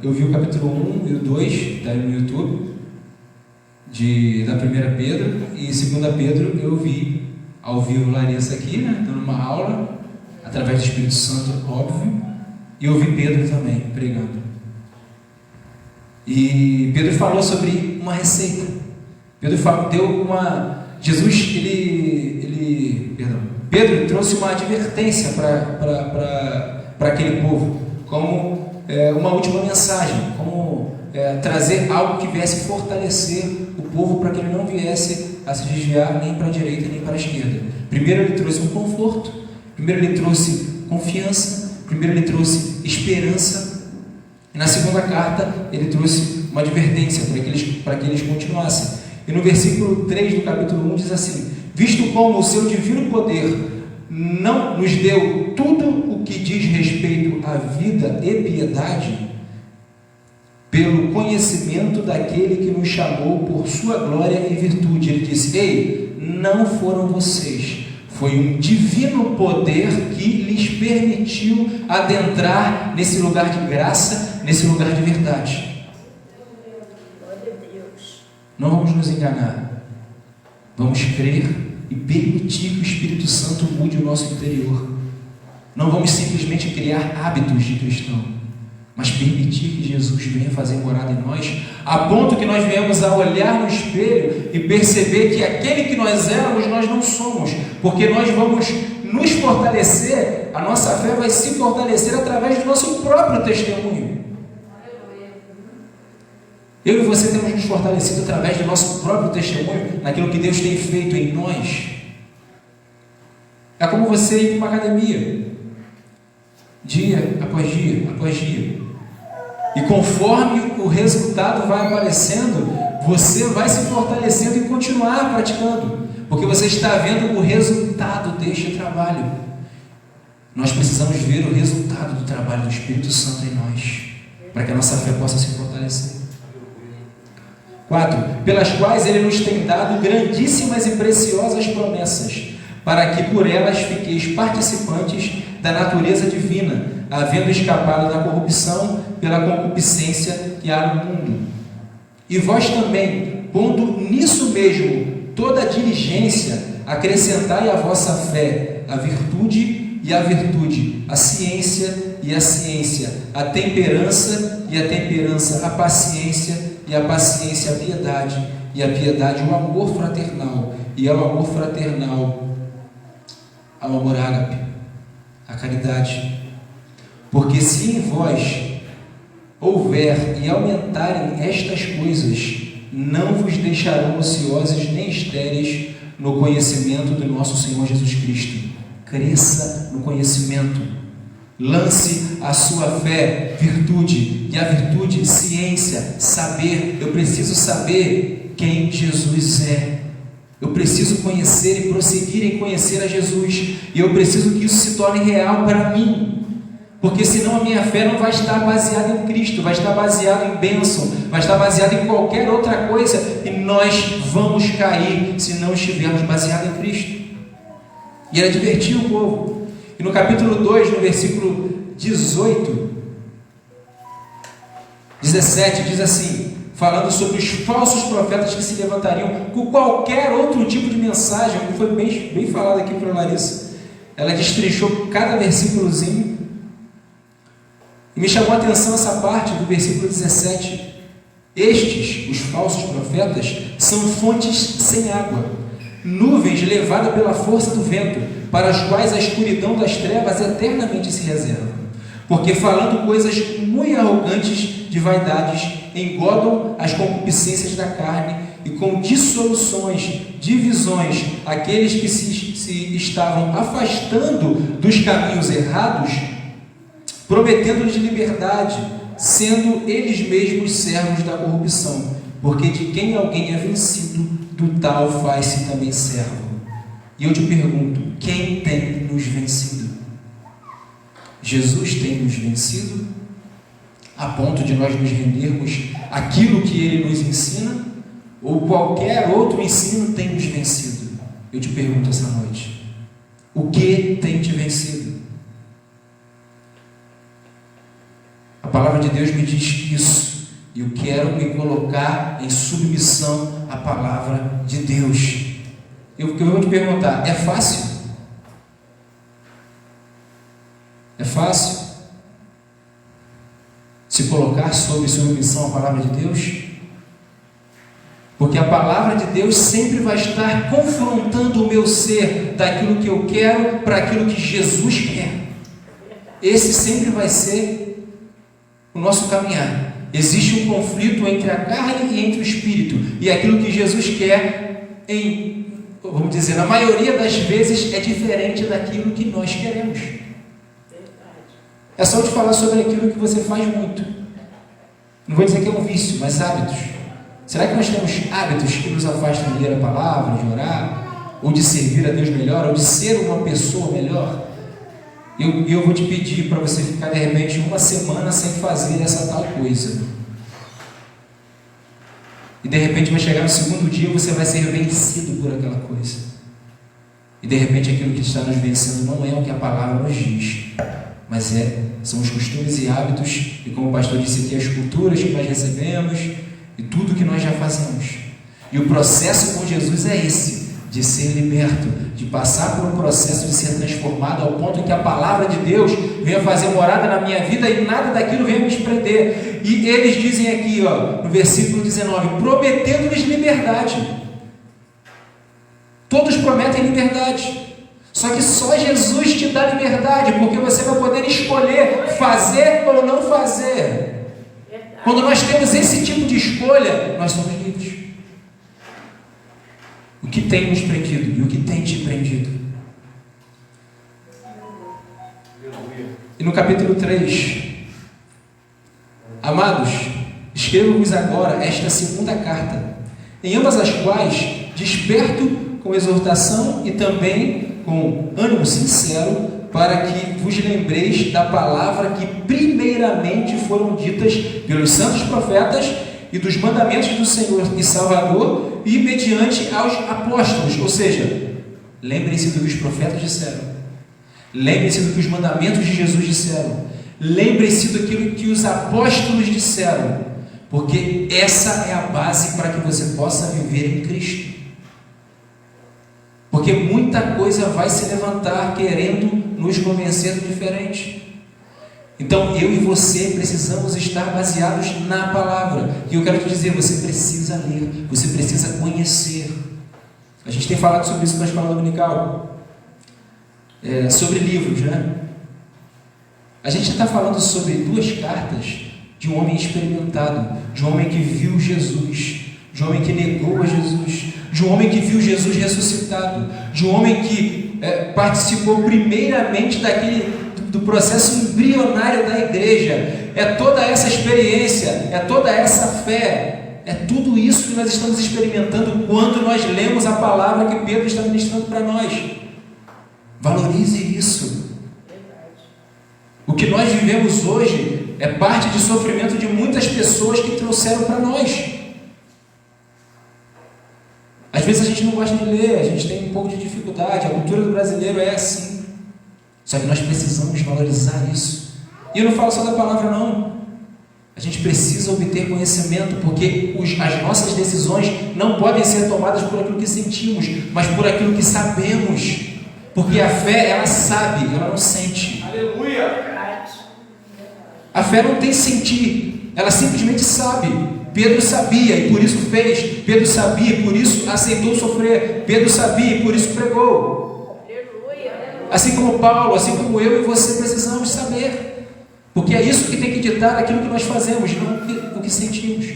Eu vi o capítulo 1 e o 2, está no YouTube, da 1 Pedro, e 2 Pedro eu vi ao vivo Larissa aqui, né, dando uma aula, através do Espírito Santo, óbvio, e eu vi Pedro também pregando. E Pedro falou sobre uma receita. Pedro trouxe uma advertência para aquele povo, como uma última mensagem, como trazer algo que viesse fortalecer o povo para que ele não viesse a se desviar nem para a direita nem para a esquerda. Primeiro ele trouxe um conforto, primeiro ele trouxe confiança, primeiro ele trouxe esperança, e na segunda carta ele trouxe uma advertência para que eles continuassem. E no versículo 3 do capítulo 1 diz assim: visto como o seu divino poder não nos deu tudo o que diz respeito à vida e piedade, pelo conhecimento daquele que nos chamou por sua glória e virtude. Ele disse: ei, não foram vocês, foi um divino poder que lhes permitiu adentrar nesse lugar de graça, nesse lugar de verdade. Não vamos nos enganar. Vamos crer e permitir que o Espírito Santo mude o nosso interior. Não vamos simplesmente criar hábitos de cristão, mas permitir que Jesus venha fazer morada em nós, a ponto que nós venhamos a olhar no espelho e perceber que aquele que nós éramos, nós não somos, porque nós vamos nos fortalecer, a nossa fé vai se fortalecer através do nosso próprio testemunho. Eu e você temos nos fortalecido através do nosso próprio testemunho, naquilo que Deus tem feito em nós. É como você ir para uma academia, dia após dia, após dia. E conforme o resultado vai aparecendo, você vai se fortalecendo e continuar praticando, porque você está vendo o resultado deste trabalho. Nós precisamos ver o resultado do trabalho do Espírito Santo em nós, para que a nossa fé possa se fortalecer. 4. Pelas quais Ele nos tem dado grandíssimas e preciosas promessas, para que por elas fiqueis participantes da natureza divina, havendo escapado da corrupção pela concupiscência que há no mundo. E vós também, pondo nisso mesmo toda a diligência, acrescentai à vossa fé a virtude, e a virtude a ciência, e a ciência a temperança, e a temperança a paciência, e a paciência a piedade, e a piedade o amor fraternal, e ao amor fraternal ao amor ágape, a caridade. Porque se em vós houver e aumentarem estas coisas, não vos deixarão ociosos nem estéreis no conhecimento do nosso Senhor Jesus Cristo. Cresça no conhecimento. Lance a sua fé, virtude, e a virtude, ciência, saber. Eu preciso saber quem Jesus é. Eu preciso conhecer e prosseguir em conhecer a Jesus. E eu preciso que isso se torne real para mim. Porque senão a minha fé não vai estar baseada em Cristo, vai estar baseada em bênção, vai estar baseada em qualquer outra coisa, e nós vamos cair se não estivermos baseados em Cristo. E ele advertiu o povo. E no capítulo 2, no versículo 17, diz assim, falando sobre os falsos profetas que se levantariam com qualquer outro tipo de mensagem, que foi bem falado aqui para a Larissa. Ela destrinchou cada versículozinho. E me chamou a atenção essa parte do versículo 17. Estes, os falsos profetas, são fontes sem água, nuvens levadas pela força do vento, para as quais a escuridão das trevas eternamente se reserva. Porque falando coisas muito arrogantes de vaidades, engodam as concupiscências da carne, e com dissoluções, divisões, aqueles que se estavam afastando dos caminhos errados, prometendo-lhes liberdade, sendo eles mesmos servos da corrupção, porque de quem alguém é vencido, do tal faz-se também servo. E eu te pergunto, quem tem nos vencido? Jesus tem nos vencido, a ponto de nós nos rendermos àquilo que Ele nos ensina, ou qualquer outro ensino tem nos vencido? Eu te pergunto essa noite, o que tem te vencido? A palavra de Deus me diz isso, e eu quero me colocar em submissão à palavra de Deus. Eu vou te perguntar, é fácil? É fácil se colocar sob submissão à palavra de Deus? Porque a palavra de Deus sempre vai estar confrontando o meu ser daquilo que eu quero para aquilo que Jesus quer. Esse sempre vai ser o nosso caminhar. Existe um conflito entre a carne e entre o espírito, e aquilo que Jesus quer, vamos dizer, na maioria das vezes é diferente daquilo que nós queremos. É só te falar sobre aquilo que você faz muito. Não vou dizer que é um vício, mas hábitos. Será que nós temos hábitos que nos afastam de ler a palavra, de orar, ou de servir a Deus melhor, ou de ser uma pessoa melhor? Eu vou te pedir para você ficar de repente uma semana sem fazer essa tal coisa. E de repente vai chegar no segundo dia e você vai ser vencido por aquela coisa. E de repente aquilo que está nos vencendo não é o que a palavra nos diz, mas são os costumes e hábitos, e como o pastor disse aqui, as culturas que nós recebemos e tudo que nós já fazemos. E o processo com Jesus é esse, de ser liberto, de passar por um processo de ser transformado ao ponto que a palavra de Deus venha fazer morada na minha vida e nada daquilo venha me prender. E eles dizem aqui, no versículo 19, prometendo-lhes liberdade. Todos prometem liberdade, só que só Jesus te dá liberdade, porque você vai poder escolher fazer ou não fazer. Quando nós temos esse tipo de escolha, nós somos livres. O que tem nos prendido e o que tem te prendido? E no capítulo 3, amados, escrevo-vos agora esta segunda carta, em ambas as quais desperto com exortação e também com ânimo sincero, para que vos lembreis da palavra que primeiramente foram ditas pelos santos profetas e dos mandamentos do Senhor e Salvador e mediante aos apóstolos. Ou seja, lembrem-se do que os profetas disseram. Lembrem-se do que os mandamentos de Jesus disseram. Lembrem-se daquilo que os apóstolos disseram. Porque essa é a base para que você possa viver em Cristo. Porque muita coisa vai se levantar querendo nos convencer do diferente. Então eu e você precisamos estar baseados na palavra. E eu quero te dizer, você precisa ler, você precisa conhecer. A gente tem falado sobre isso na escola dominical, sobre livros, né? A gente está falando sobre 2 cartas de um homem experimentado, de um homem que viu Jesus, de um homem que negou a Jesus, de um homem que viu Jesus ressuscitado, de um homem que participou primeiramente do processo embrionário da igreja. É toda essa experiência, é toda essa fé, é tudo isso que nós estamos experimentando quando nós lemos a palavra que Pedro está ministrando para nós. Valorize isso. O que nós vivemos hoje é parte de sofrimento de muitas pessoas que trouxeram para nós. Às vezes a gente não gosta de ler, a gente tem um pouco de dificuldade, a cultura do brasileiro é assim. Só que nós precisamos valorizar isso. E eu não falo só da palavra não. A gente precisa obter conhecimento, porque as nossas decisões não podem ser tomadas por aquilo que sentimos, mas por aquilo que sabemos. Porque a fé, ela sabe, ela não sente. Aleluia! A fé não tem sentir, ela simplesmente sabe. Pedro sabia e por isso fez. Pedro sabia e por isso aceitou sofrer. Pedro sabia e por isso pregou. Assim como Paulo, assim como eu e você precisamos saber. Porque é isso que tem que ditar aquilo que nós fazemos, não o que sentimos.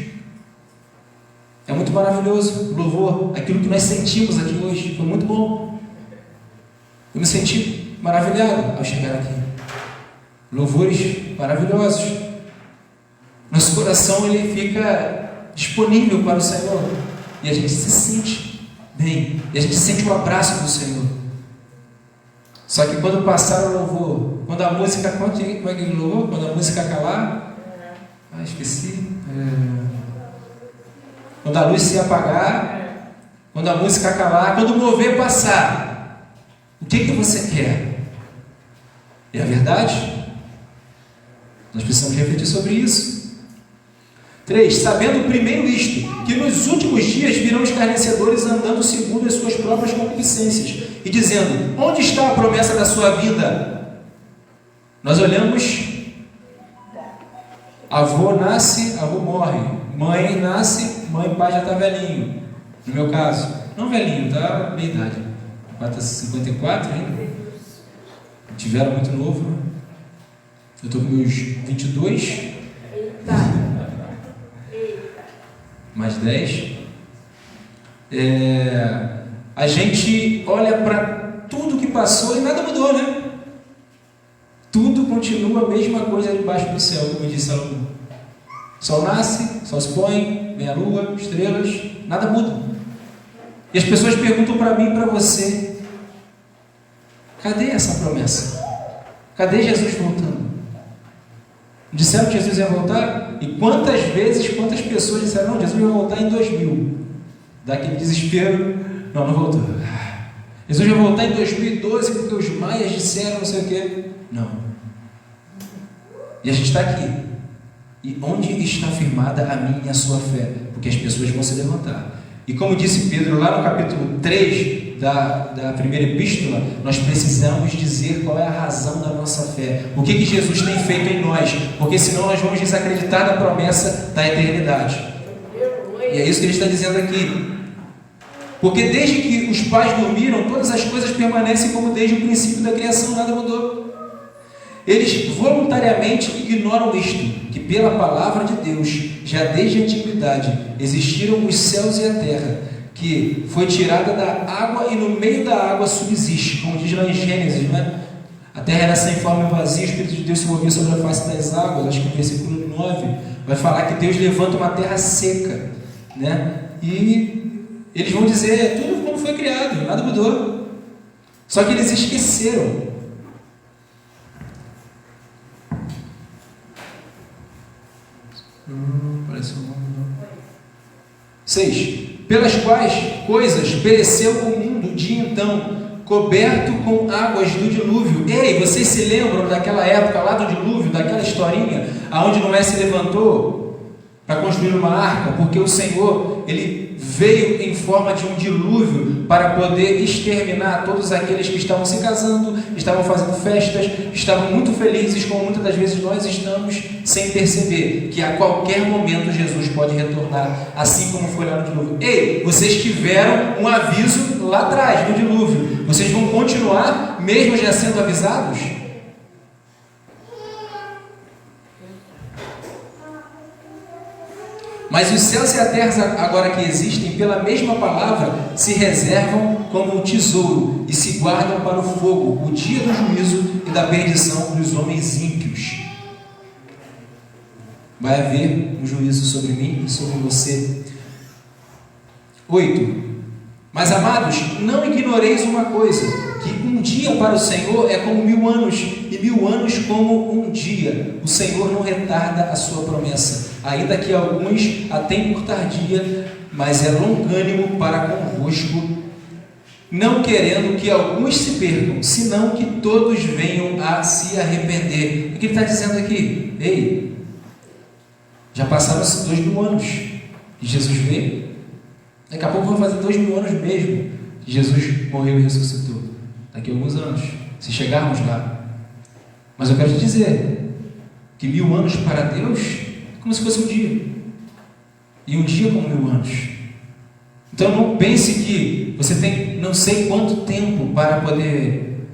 É muito maravilhoso o louvor, aquilo que nós sentimos aqui hoje. Foi muito bom. Eu me senti maravilhado ao chegar aqui. Louvores maravilhosos. Nosso coração ele fica disponível para o Senhor. E a gente se sente bem. E a gente sente o abraço do Senhor. Só que quando passar o louvor, quando a música, como é que ele louvou? Quando a música calar, esqueci. Quando a luz se apagar, quando a música calar, quando o mover passar, o que você quer? É a verdade? Nós precisamos refletir sobre isso. 3. Sabendo primeiro isto, que nos últimos dias virão escarnecedores andando segundo as suas próprias concupiscências, e dizendo, onde está a promessa da sua vinda? Nós olhamos, avô nasce, avô morre, mãe nasce, mãe e pai já está velhinho. No meu caso, não velhinho, está meia idade, 54 ainda, tiveram muito novo, né? Eu estou com meus 22, mais 10. A gente olha para tudo que passou e nada mudou, né? Tudo continua a mesma coisa debaixo do céu, como disse Salomão. Sol nasce, sol se põe, vem a lua, estrelas, nada muda. E as pessoas perguntam para mim e para você, cadê essa promessa? Cadê Jesus voltando? Disseram que Jesus ia voltar? E quantas pessoas disseram, não, Jesus vai voltar em 2000. Dá aquele desespero, não voltou. Jesus vai voltar em 2012 porque os maias disseram não sei o quê. Não. E a gente está aqui. E onde está firmada a minha e a sua fé? Porque as pessoas vão se levantar. E como disse Pedro lá no capítulo 3 da primeira epístola, nós precisamos dizer qual é a razão da nossa fé. O que Jesus tem feito em nós? Porque senão nós vamos desacreditar da promessa da eternidade. E é isso que ele está dizendo aqui. Porque desde que os pais dormiram, todas as coisas permanecem como desde o princípio da criação, nada mudou. Eles voluntariamente ignoram isto, que pela palavra de Deus, já desde a antiguidade, existiram os céus e a terra, que foi tirada da água e no meio da água subsiste, como diz lá em Gênesis, né? A terra era sem forma e vazia, o Espírito de Deus se movia sobre a face das águas. Acho que no versículo 9 vai falar que Deus levanta uma terra seca, né? E eles vão dizer, tudo como foi criado, nada mudou. Só que eles esqueceram. Parece um nome, não. 6. Pelas quais coisas pereceu o mundo de então, coberto com águas do dilúvio. Ei, vocês se lembram daquela época lá do dilúvio, daquela historinha, aonde Noé se levantou para construir uma arca, porque o Senhor, Ele veio em forma de um dilúvio para poder exterminar todos aqueles que estavam se casando, estavam fazendo festas, estavam muito felizes, como muitas das vezes nós estamos, sem perceber que a qualquer momento Jesus pode retornar, assim como foi lá no dilúvio. Ei, vocês tiveram um aviso lá atrás, no dilúvio. Vocês vão continuar, mesmo já sendo avisados? Mas os céus e a terra, agora que existem, pela mesma palavra, se reservam como um tesouro e se guardam para o fogo, o dia do juízo e da perdição dos homens ímpios. Vai haver um juízo sobre mim e sobre você. 8. Mas, amados, não ignoreis uma coisa, que um dia para o Senhor é como 1000 anos, e 1000 anos como um dia. O Senhor não retarda a sua promessa, ainda que alguns a tenham por tardia, mas é longânimo para convosco, não querendo que alguns se percam, senão que todos venham a se arrepender. O que ele está dizendo aqui? Ei, já passaram-se 2000 anos que Jesus veio. Daqui a pouco vão fazer 2000 anos mesmo que Jesus morreu e ressuscitou. Daqui a alguns anos, se chegarmos lá. Mas eu quero te dizer que 1000 anos para Deus é como se fosse um dia. E um dia como 1000 anos. Então não pense que você tem não sei quanto tempo para poder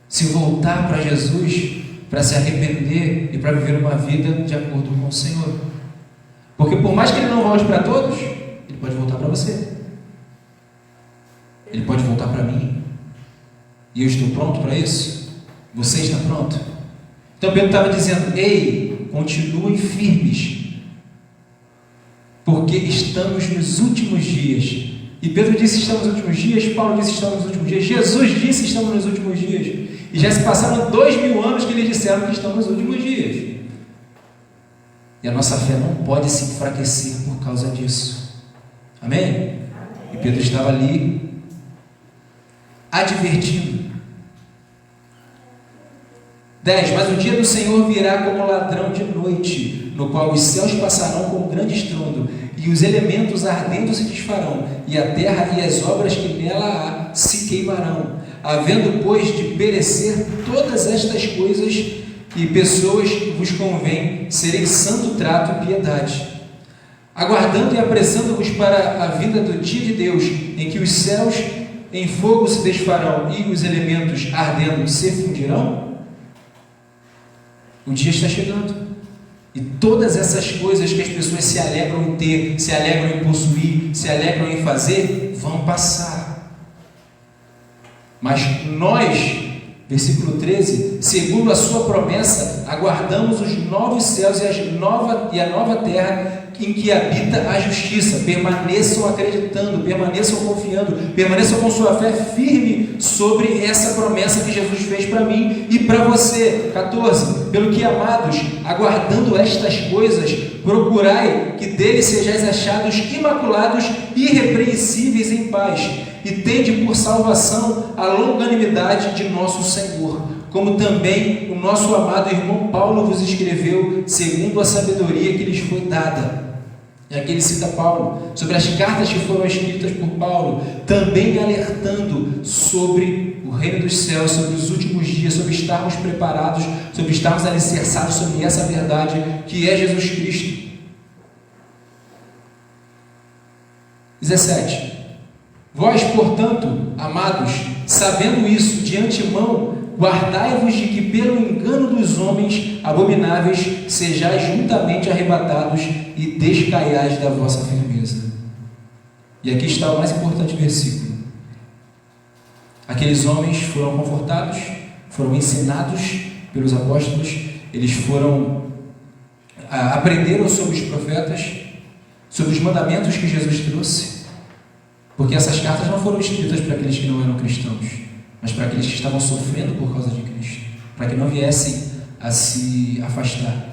se voltar para Jesus, para se arrepender e para viver uma vida de acordo com o Senhor. Porque por mais que Ele não volte para todos, Ele pode voltar para você. Ele pode voltar para mim. E eu estou pronto para isso? Você está pronto? Então Pedro estava dizendo: ei, continuem firmes, porque estamos nos últimos dias. E Pedro disse: estamos nos últimos dias. Paulo disse: estamos nos últimos dias. Jesus disse: estamos nos últimos dias. E já se passaram 2000 anos que eles disseram que estamos nos últimos dias. E a nossa fé não pode se enfraquecer por causa disso. Amém? E Pedro estava ali advertindo. 10. Mas o dia do Senhor virá como ladrão de noite, no qual os céus passarão com um grande estrondo, e os elementos ardendo se desfarão, e a terra e as obras que nela há se queimarão. Havendo, pois, de perecer todas estas coisas, e pessoas que vos convém serem santo trato e piedade, aguardando e apressando-vos para a vinda do dia de Deus, em que os céus em fogo se desfarão e os elementos ardendo se fundirão. O dia está chegando. E todas essas coisas que as pessoas se alegram em ter, se alegram em possuir, se alegram em fazer, vão passar. Mas nós, versículo 13, segundo a sua promessa, aguardamos os novos céus e a nova terra em que habita a justiça. Permaneçam acreditando, permaneçam confiando, permaneçam com sua fé firme sobre essa promessa que Jesus fez para mim e para você. 14. Pelo que, amados, aguardando estas coisas, procurai que dele sejais achados imaculados e irrepreensíveis em paz, e tende por salvação a longanimidade de nosso Senhor, como também o nosso amado irmão Paulo vos escreveu, segundo a sabedoria que lhes foi dada. E aqui ele cita Paulo, sobre as cartas que foram escritas por Paulo, também alertando sobre o reino dos céus, sobre os últimos dias, sobre estarmos preparados, sobre estarmos alicerçados sobre essa verdade que é Jesus Cristo. 17. Vós, portanto, amados, sabendo isso de antemão, guardai-vos de que pelo engano dos homens abomináveis sejais juntamente arrebatados e descaiais da vossa firmeza. E aqui está o mais importante versículo. Aqueles homens foram confortados, foram ensinados pelos apóstolos, eles aprenderam sobre os profetas, sobre os mandamentos que Jesus trouxe, porque essas cartas não foram escritas para aqueles que não eram cristãos, mas para aqueles que estavam sofrendo por causa de Cristo, para que não viessem a se afastar.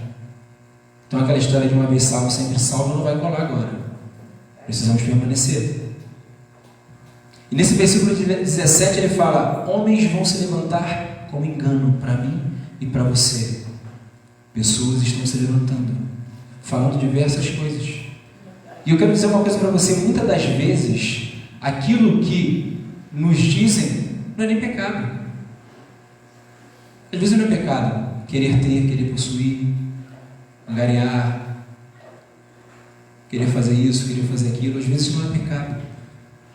Então aquela história de uma vez salvo, sempre salvo não vai colar agora. Precisamos permanecer. E nesse versículo 17 ele fala: homens vão se levantar como engano para mim e para você. Pessoas estão se levantando, falando diversas coisas. E eu quero dizer uma coisa para você: muitas das vezes aquilo que nos dizem não é nem pecado. Às vezes não é pecado querer ter, querer possuir, angariar, querer fazer isso, querer fazer aquilo. Às vezes não é pecado.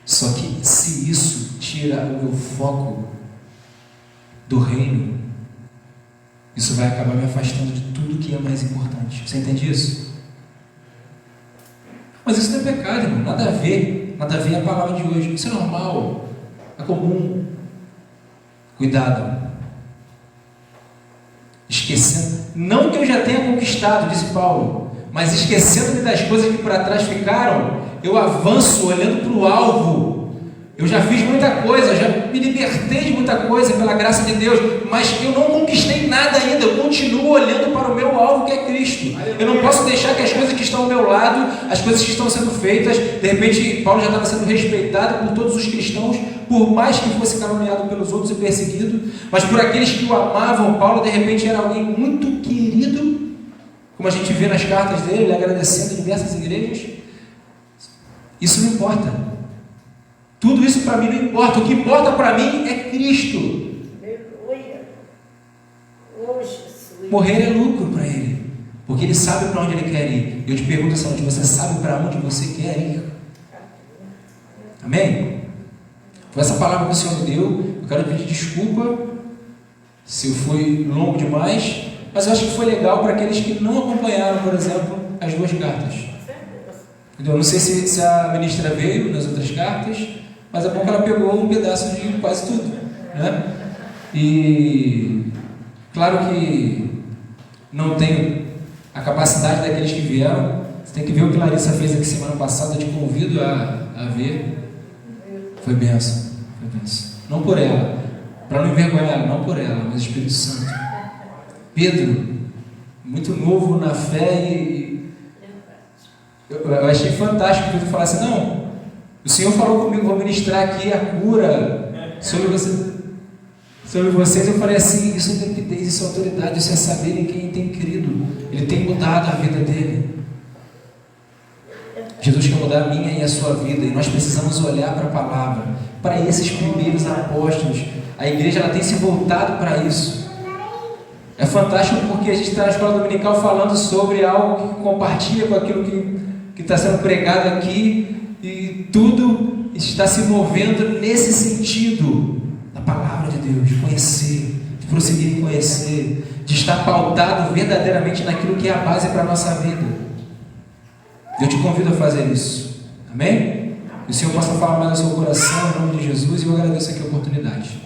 Só que se isso tira o meu foco do reino, isso vai acabar me afastando de tudo que é mais importante. Você entende isso? Mas isso não é pecado, irmão. Nada a ver a palavra de hoje. Isso é normal, é comum. Cuidado. Esquecendo, não que eu já tenha conquistado, disse Paulo, mas esquecendo-me das coisas que para trás ficaram, eu avanço olhando para o alvo. Eu já fiz muita coisa, já me libertei de muita coisa pela graça de Deus, mas eu não conquistei nada ainda. Eu continuo olhando para o meu alvo, que é Cristo. Eu não posso deixar que as coisas que estão ao meu lado, as coisas que estão sendo feitas, de repente Paulo já estava sendo respeitado por todos os cristãos, por mais que fosse caluniado pelos outros e perseguido, mas por aqueles que o amavam. Paulo de repente era alguém muito querido, como a gente vê nas cartas dele, ele agradecendo em diversas igrejas. Isso não importa. Tudo isso para mim não importa. O que importa para mim é Cristo. Morrer é lucro para ele, porque ele sabe para onde ele quer ir. Eu te pergunto essa noite: você sabe para onde você quer ir? Amém? Foi essa palavra que o Senhor me deu. Eu quero pedir desculpa se eu fui longo demais, mas eu acho que foi legal para aqueles que não acompanharam, por exemplo, as duas cartas. Eu não sei se a ministra veio nas outras cartas, mas é bom que ela pegou um pedaço de quase tudo, né? E claro que não tenho a capacidade daqueles que vieram. Você tem que ver o que Larissa fez aqui semana passada. Eu te convido a ver. Foi bênção, foi bênção. Não por ela, para não envergonhar ela, não por ela, mas o Espírito Santo. Pedro, muito novo na fé, e eu achei fantástico Pedro falar assim: não, o Senhor falou comigo, vou ministrar aqui a cura sobre vocês. Eu falei assim: isso é limpidez, isso é autoridade, isso é saber em quem tem crido. Ele tem mudado a vida dele. Jesus quer mudar a minha e a sua vida, e nós precisamos olhar para a palavra, para esses primeiros apóstolos. A igreja ela tem se voltado para isso. É fantástico porque a gente está na escola dominical falando sobre algo que compartilha com aquilo que está sendo pregado aqui, e tudo está se movendo nesse sentido da palavra de Deus, de conhecer, de prosseguir em conhecer, de estar pautado verdadeiramente naquilo que é a base para a nossa vida. Eu te convido a fazer isso. Amém? Que o Senhor possa falar mais no seu coração, em nome de Jesus, e eu agradeço aqui a oportunidade.